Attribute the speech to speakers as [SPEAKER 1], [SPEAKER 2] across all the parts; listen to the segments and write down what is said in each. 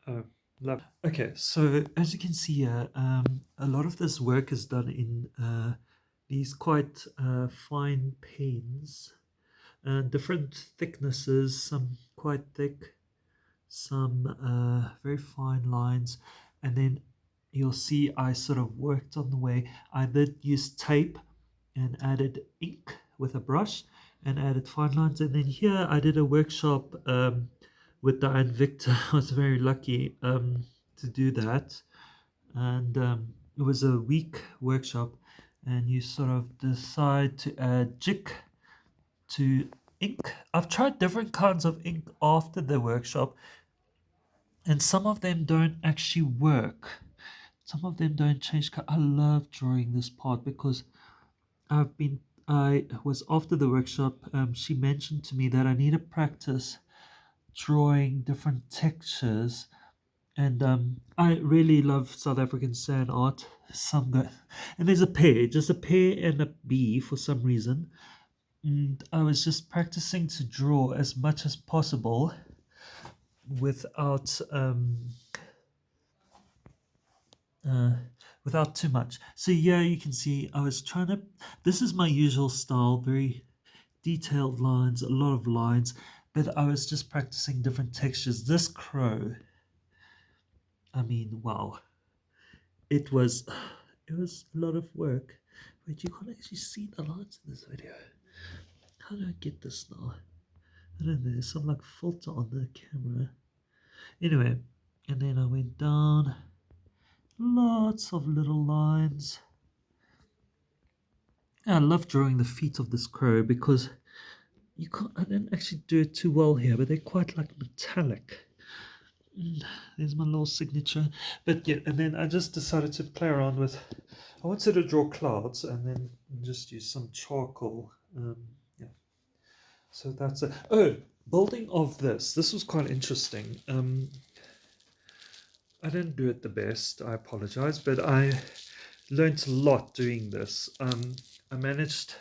[SPEAKER 1] Oh, love. Okay, so as you can see here, a lot of this work is done in these quite fine paints, different thicknesses, some quite thick, some very fine lines, and then you'll see I sort of worked on the way. I did use tape and added ink with a brush and added fine lines. And then here I did a workshop with Diane Victor. I was very lucky to do that. And it was a week workshop, and you sort of decide to add jig to ink. I've tried different kinds of ink after the workshop, and some of them don't actually work. Some of them don't change color. I love drawing this part because I was after the workshop. She mentioned to me that I need to practice drawing different textures, and I really love South African sand art. Some good, and there's a pair, just a pear and a bee for some reason. And I was just practicing to draw as much as possible without uh, without too much. So yeah, you can see I was trying to. This is my usual style, very detailed lines, a lot of lines, but I was just practicing different textures. This crow, I mean, wow, it was it was a lot of work. Wait, you can't actually see the lines in this video. How do I get this now? I don't know, there's some like filter on the camera. Anyway, and then I went down, lots of little lines. I love drawing the feet of this crow because you can't. I didn't actually do it too well here, but they're quite like metallic. There's my little signature. But yeah, and then I just decided to play around with. I wanted to draw clouds and then just use some charcoal. Yeah. So that's it. Oh, building of this. This was quite interesting. I didn't do it the best. I apologize, but I learned a lot doing this. I managed.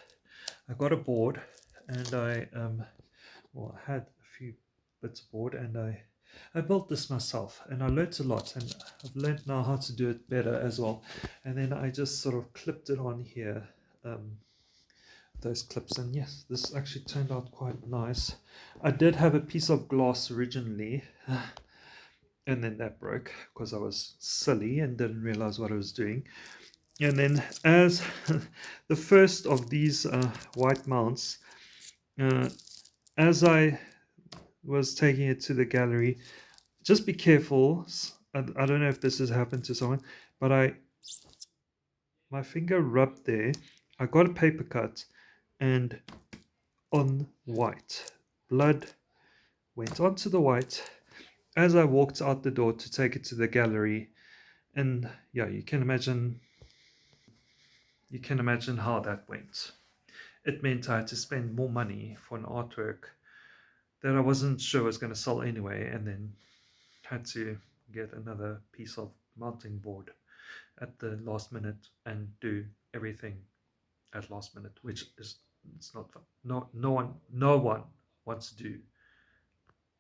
[SPEAKER 1] I got a board, and I had a few bits of board, and I built this myself, and I learnt a lot, and I've learnt now how to do it better as well. And then I just sort of clipped it on here, those clips, and yes, this actually turned out quite nice. I did have a piece of glass originally, and then that broke because I was silly and didn't realize what I was doing. And then as the first of these white mounts, uh, as I was taking it to the gallery, just be careful. I don't know if this has happened to someone, but my finger rubbed there. I got a paper cut, and on white, blood went onto the white as I walked out the door to take it to the gallery. And yeah, you can imagine how that went. It meant I had to spend more money for an artwork that I wasn't sure was going to sell anyway, and then had to get another piece of mounting board at the last minute and do everything at last minute, which is it's not fun. No one wants to do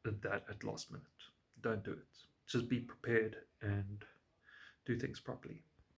[SPEAKER 1] that at last minute. Don't do it. Just be prepared and do things properly.